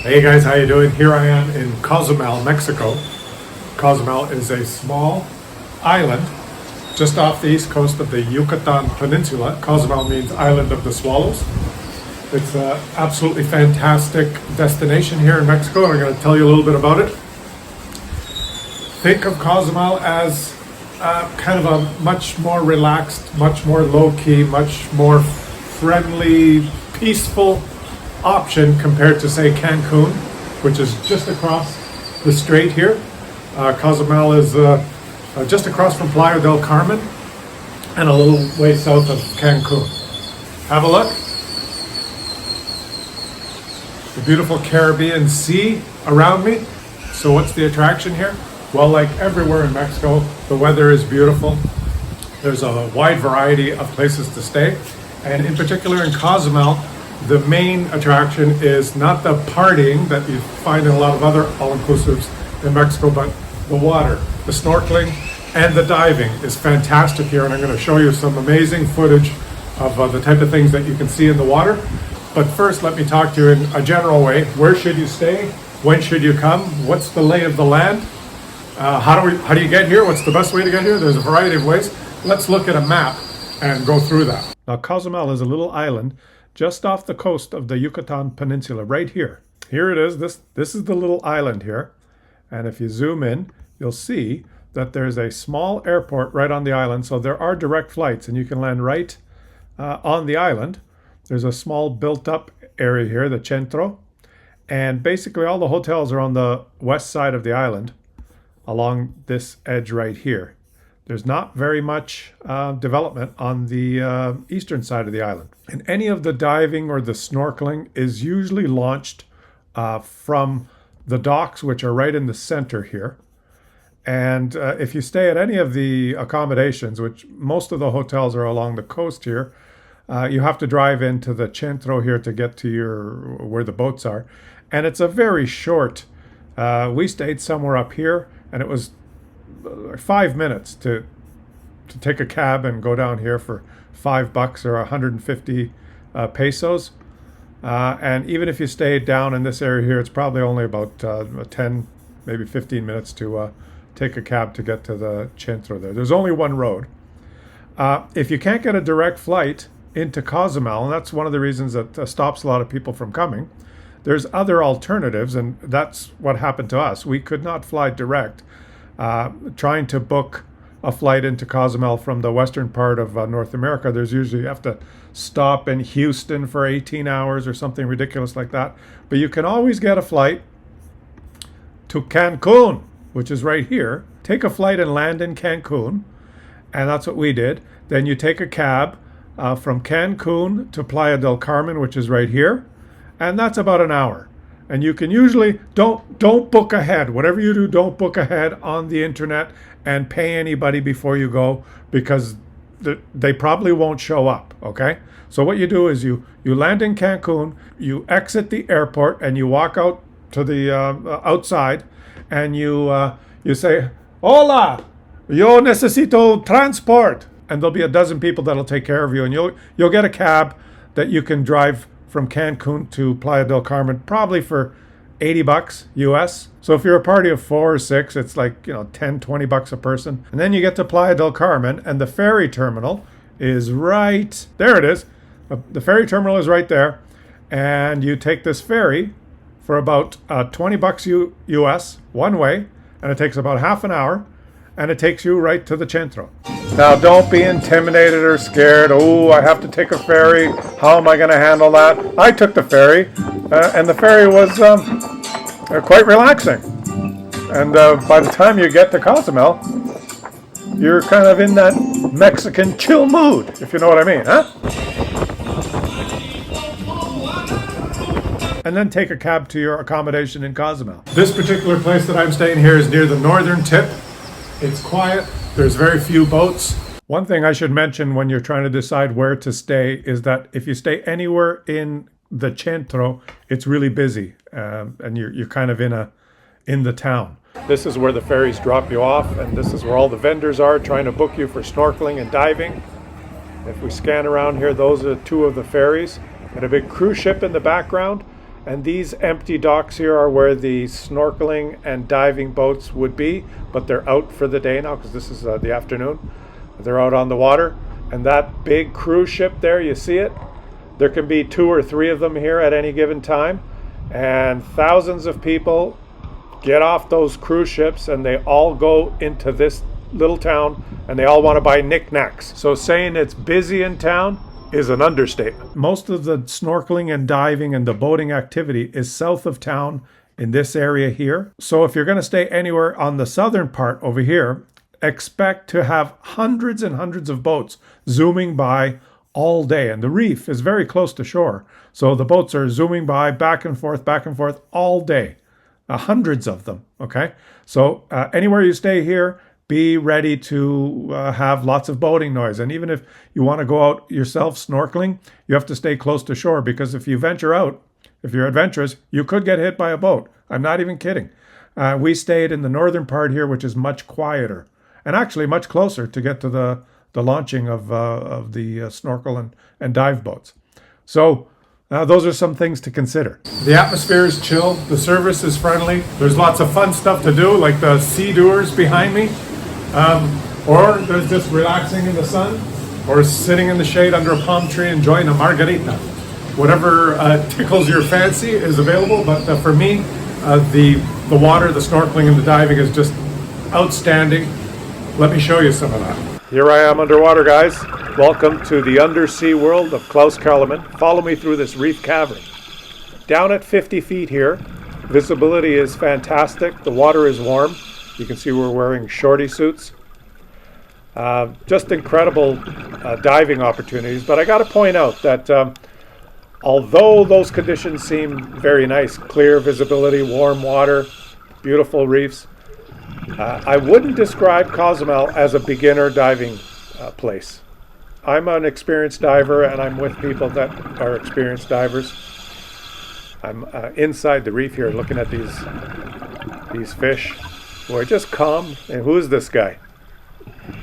Hey guys, how you doing? Here I am in Cozumel, Mexico. Cozumel is a small island just off the east coast of the Yucatan Peninsula. Cozumel means island of the swallows. It's an absolutely fantastic destination here in Mexico, and I'm going to tell you a little bit about it. Think of Cozumel as kind of a much more relaxed, much more low-key, much more friendly, peaceful option compared to, say, Cancun, which is just across the strait here. Cozumel is just across from Playa del Carmen and a little way south of Cancun. Have a look. The beautiful Caribbean Sea around me. So what's the attraction here? Well, like everywhere in Mexico, the weather is beautiful. There's a wide variety of places to stay. And in particular in Cozumel, the main attraction is not the partying that you find in a lot of other all-inclusives in Mexico, but the water. The snorkeling and the diving is fantastic here, and I'm going to show you some amazing footage of the type of things that you can see in the water. But first, let me talk to you in a general way. Where should you stay? When should you come? What's the lay of the land? How do you get here? What's the best way to get here? There's a variety of ways. Let's look at a map and go through that. Now, Cozumel is a little island just off the coast of the Yucatan Peninsula, right here. Here it is. This is the little island here. And if you zoom in, you'll see that there's a small airport right on the island. So there are direct flights, and you can land right on the island. There's a small built-up area here, the Centro. And basically all the hotels are on the west side of the island, along this edge right here. There's not very much development on the eastern side of the island. And any of the diving or the snorkeling is usually launched from the docks, which are right in the center here. And if you stay at any of the accommodations, which most of the hotels are along the coast here, you have to drive into the Centro here to get to where the boats are. And it's a very short, we stayed somewhere up here, and it was 5 minutes to take a cab and go down here for $5 or 150 pesos. And even if you stay down in this area here, it's probably only about 10, maybe 15 minutes to take a cab to get to the Centro there. There's only one road. If you can't get a direct flight into Cozumel, and that's one of the reasons that stops a lot of people from coming, there's other alternatives, and that's what happened to us. We could not fly direct. Trying to book a flight into Cozumel from the western part of North America, there's usually you have to stop in Houston for 18 hours or something ridiculous like that. But you can always get a flight to Cancun, which is right here. Take a flight and land in Cancun, and that's what we did. Then you take a cab from Cancun to Playa del Carmen, which is right here, and that's about an hour. And you can usually don't book ahead. Whatever you do, don't book ahead on the internet and pay anybody before you go, because they probably won't show up. Okay. So what you do is you land in Cancun, you exit the airport, and you walk out to the outside, and you say, "Hola, yo necesito transport," and there'll be a dozen people that'll take care of you, and you'll get a cab that you can drive from Cancun to Playa del Carmen, probably for $80 US. So if you're a party of 4 or 6, it's like, $10, $20 a person. And then you get to Playa del Carmen, and the ferry terminal is right there. It is. The ferry terminal is right there. And you take this ferry for about $20 US one way, and it takes about half an hour, and it takes you right to the Centro. Now, don't be intimidated or scared. Oh, I have to take a ferry. How am I going to handle that? I took the ferry, and the ferry was quite relaxing. And by the time you get to Cozumel, you're kind of in that Mexican chill mood, if you know what I mean, huh? And then take a cab to your accommodation in Cozumel. This particular place that I'm staying here is near the northern tip. It's quiet. There's very few boats. One thing I should mention when you're trying to decide where to stay is that if you stay anywhere in the Centro, it's really busy, and you're kind of in the town. This is where the ferries drop you off, and this is where all the vendors are trying to book you for snorkeling and diving. If we scan around here, those are two of the ferries, and a big cruise ship in the background. And these empty docks here are where the snorkeling and diving boats would be, but they're out for the day now because this is the afternoon. They're out on the water. And that big cruise ship there, you see it? There can be 2 or 3 of them here at any given time. And thousands of people get off those cruise ships and they all go into this little town and they all want to buy knickknacks. So saying it's busy in town is an understatement. Most of the snorkeling and diving and the boating activity is south of town in this area here. So if you're going to stay anywhere on the southern part over here, expect to have hundreds and hundreds of boats zooming by all day. And the reef is very close to shore. So the boats are zooming by back and forth all day. Hundreds of them, okay? So anywhere you stay here, be ready to have lots of boating noise. And even if you want to go out yourself snorkeling, you have to stay close to shore because if you venture out, if you're adventurous, you could get hit by a boat. I'm not even kidding. We stayed in the northern part here, which is much quieter and actually much closer to get to the launching of the snorkel and dive boats. So those are some things to consider. The atmosphere is chill. The service is friendly. There's lots of fun stuff to do, like the sea doers behind me. Or there's just relaxing in the sun or sitting in the shade under a palm tree enjoying a margarita. Whatever tickles your fancy is available. But for me, the water, the snorkeling, and the diving is just outstanding. Let me show you some of that. Here I am underwater, guys. Welcome to the undersea world of Klaus Kellerman. Follow me through this reef cavern. Down at 50 feet here, visibility is fantastic. The water is warm. You can see we're wearing shorty suits. Just incredible diving opportunities. But I got to point out that although those conditions seem very nice, clear visibility, warm water, beautiful reefs, I wouldn't describe Cozumel as a beginner diving place. I'm an experienced diver and I'm with people that are experienced divers. I'm inside the reef here looking at these fish who are just calm. And who is this guy?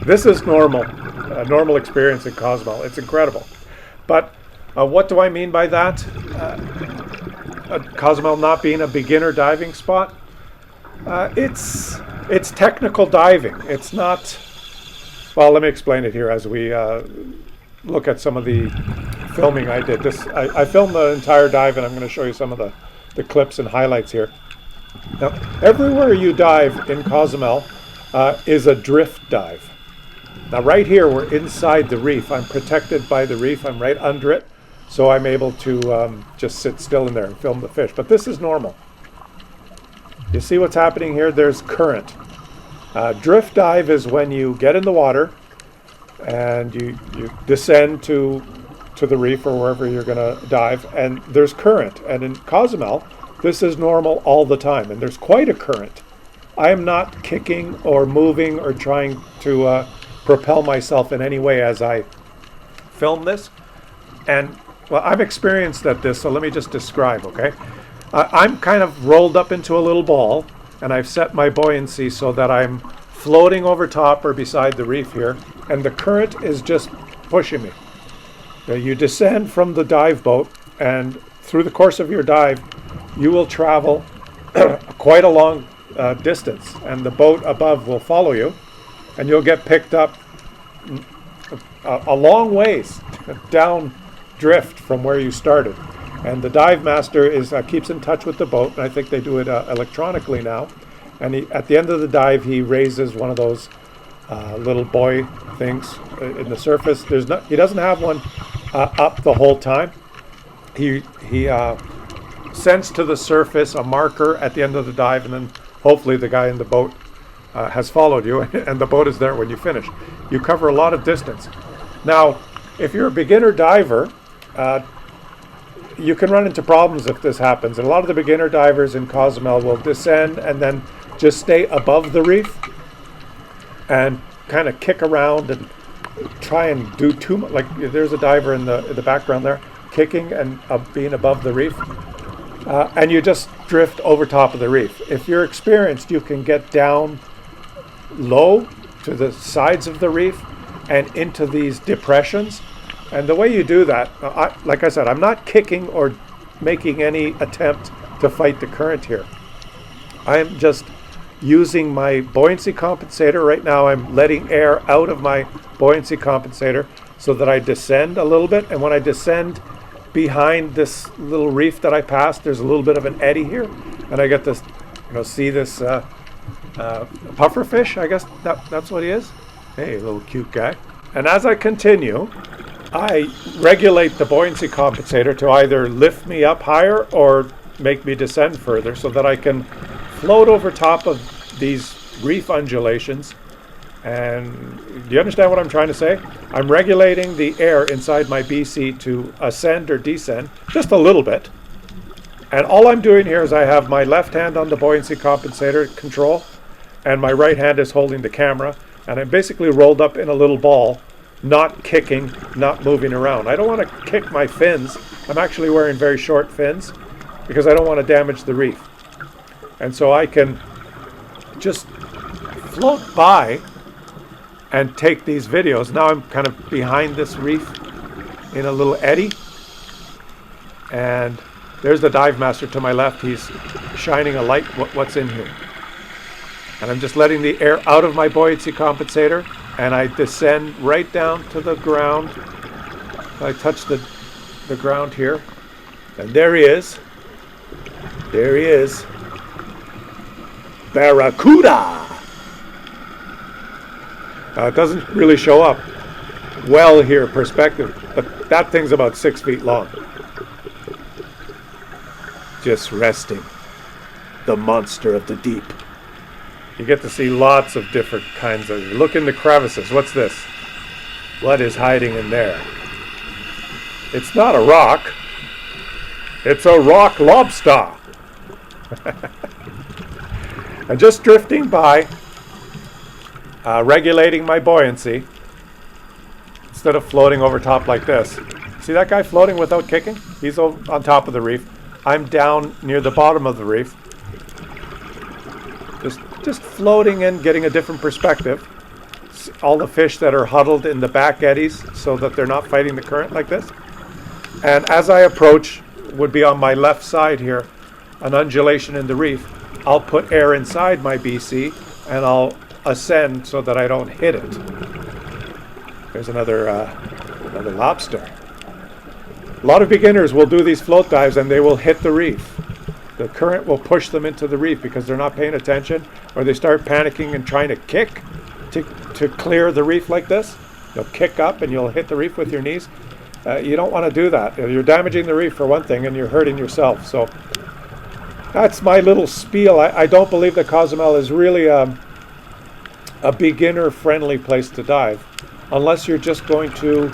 This is normal, a normal experience in Cozumel. It's incredible. But what do I mean by that? Cozumel not being a beginner diving spot? It's technical diving. It's not, well, let me explain it here as we look at some of the filming I did. I filmed the entire dive and I'm going to show you some of the clips and highlights here. Now, everywhere you dive in Cozumel is a drift dive. Now right here, we're inside the reef. I'm protected by the reef. I'm right under it. So I'm able to just sit still in there and film the fish. But this is normal. You see what's happening here? There's current. Drift dive is when you get in the water and you descend to the reef or wherever you're going to dive, and there's current. And in Cozumel, this is normal all the time, and there's quite a current. I am not kicking or moving or trying to propel myself in any way as I film this. And, well, I'm experienced at this, so let me just describe, okay? I'm kind of rolled up into a little ball, and I've set my buoyancy so that I'm floating over top or beside the reef here, and the current is just pushing me. Now, you descend from the dive boat, and through the course of your dive, you will travel quite a long distance, and the boat above will follow you, and you'll get picked up a long ways down drift from where you started. And the dive master keeps in touch with the boat, and I think they do it electronically now. And at the end of the dive, he raises one of those little buoy things in the surface. He doesn't have one up the whole time. He sends to the surface a marker at the end of the dive, and then hopefully the guy in the boat has followed you, and the boat is there when you finish. You cover a lot of distance. Now, if you're a beginner diver, you can run into problems if this happens. And a lot of the beginner divers in Cozumel will descend and then just stay above the reef and kind of kick around and try and do too much. Like there's a diver in the background there, kicking and being above the reef. And you just drift over top of the reef. If you're experienced, you can get down low to the sides of the reef and into these depressions. And the way you do that, like I said, I'm not kicking or making any attempt to fight the current here. I'm just using my buoyancy compensator. Right now I'm letting air out of my buoyancy compensator so that I descend a little bit. And when I descend behind this little reef that I passed, there's a little bit of an eddy here. And I get this, see this puffer fish, I guess that's what he is. Hey, little cute guy. And as I continue, I regulate the buoyancy compensator to either lift me up higher or make me descend further so that I can float over top of these reef undulations. And do you understand what I'm trying to say? I'm regulating the air inside my BC to ascend or descend just a little bit. And all I'm doing here is I have my left hand on the buoyancy compensator control and my right hand is holding the camera, and I'm basically rolled up in a little ball, not kicking, not moving around. I don't want to kick my fins. I'm actually wearing very short fins because I don't want to damage the reef. And so I can just float by and take these videos. Now I'm kind of behind this reef in a little eddy. And there's the dive master to my left. He's shining a light what's in here. And I'm just letting the air out of my buoyancy compensator, and I descend right down to the ground. I touch the ground here, and there he is. There he is. Barracuda! It doesn't really show up well here, perspective, but that thing's about 6 feet long. Just resting. The monster of the deep. You get to see lots of different kinds of... Look in the crevices. What's this? What is hiding in there? It's not a rock. It's a rock lobster. I'm just drifting by, regulating my buoyancy instead of floating over top like this. See that guy floating without kicking? He's on top of the reef. I'm down near the bottom of the reef. Just floating in, getting a different perspective. All the fish that are huddled in the back eddies so that they're not fighting the current like this. And as I approach, would be on my left side here, an undulation in the reef. I'll put air inside my BC and I'll ascend so that I don't hit it. There's another lobster. A lot of beginners will do these float dives and they will hit the reef. The current will push them into the reef because they're not paying attention, or they start panicking and trying to kick to clear the reef like this. You'll kick up and you'll hit the reef with your knees. You don't want to do that. You're damaging the reef for one thing and you're hurting yourself. So that's my little spiel. I don't believe that Cozumel is really a beginner-friendly place to dive, unless you're just going to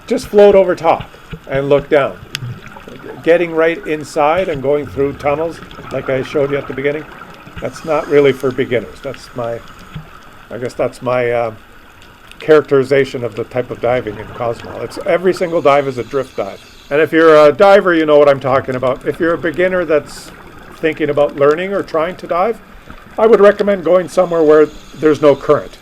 just float over top and look down. Getting right inside and going through tunnels, like I showed you at the beginning, that's not really for beginners. I guess that's my characterization of the type of diving in Cozumel. Every single dive is a drift dive. And if you're a diver, you know what I'm talking about. If you're a beginner that's thinking about learning or trying to dive, I would recommend going somewhere where there's no current,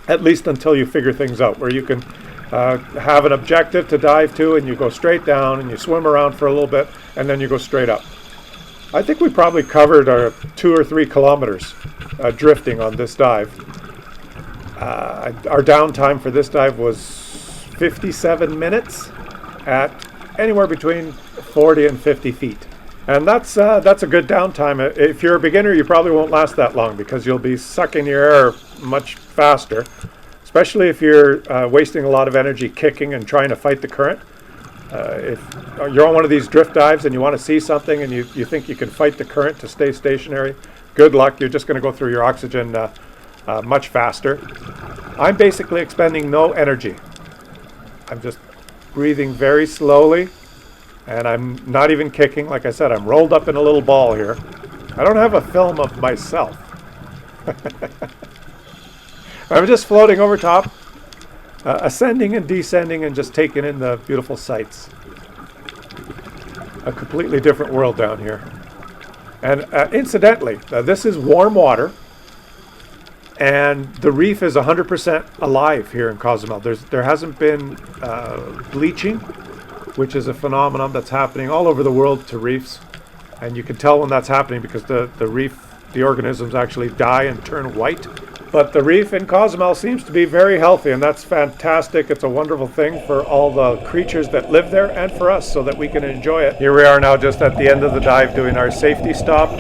at least until you figure things out, where you can have an objective to dive to and you go straight down and you swim around for a little bit and then you go straight up. I think we probably covered our 2 or 3 kilometers drifting on this dive. Our downtime for this dive was 57 minutes at anywhere between 40 and 50 feet. And that's a good downtime. If you're a beginner, you probably won't last that long because you'll be sucking your air much faster, especially if you're wasting a lot of energy kicking and trying to fight the current. If you're on one of these drift dives and you want to see something and you think you can fight the current to stay stationary, good luck. You're just going to go through your oxygen much faster. I'm basically expending no energy. I'm just breathing very slowly, and I'm not even kicking. Like I said, I'm rolled up in a little ball here. I don't have a film of myself. I'm just floating over top, ascending and descending and just taking in the beautiful sights. A completely different world down here. And incidentally, this is warm water, and the reef is 100% alive here in Cozumel. There hasn't been bleaching which is a phenomenon that's happening all over the world to reefs. And you can tell when that's happening because the reef, the organisms actually die and turn white. But the reef in Cozumel seems to be very healthy, and that's fantastic. It's a wonderful thing for all the creatures that live there and for us so that we can enjoy it. Here we are now just at the end of the dive doing our safety stop,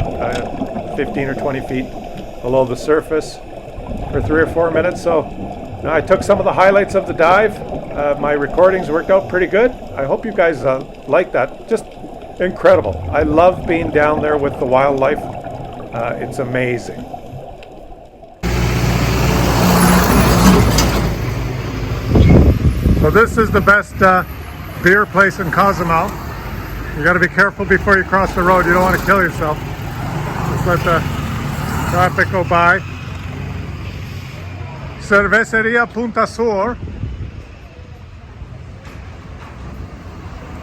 15 or 20 feet below the surface for 3 or 4 minutes. So I took some of the highlights of the dive. My recordings worked out pretty good. I hope you guys like that. Just incredible. I love being down there with the wildlife. It's amazing. So this is the best beer place in Cozumel. You got to be careful before you cross the road. You don't want to kill yourself. Just let the traffic go by. Cerveceria Punta Sur.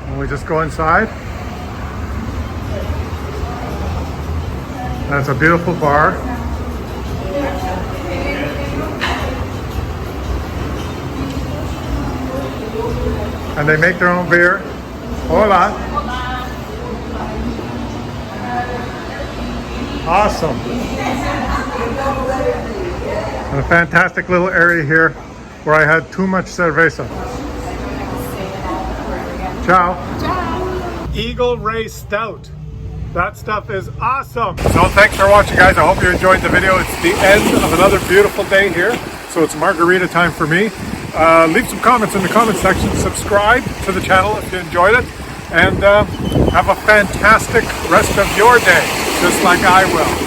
And we just go inside. That's a beautiful bar. And they make their own beer. Hola. Awesome. And a fantastic little area here where I had too much cerveza. Ciao. Ciao. Eagle Ray Stout. That stuff is awesome. So thanks for watching, guys. I hope you enjoyed the video. It's the end of another beautiful day here. So it's margarita time for me. Leave some comments in the comment section. Subscribe to the channel if you enjoyed it. And have a fantastic rest of your day, just like I will.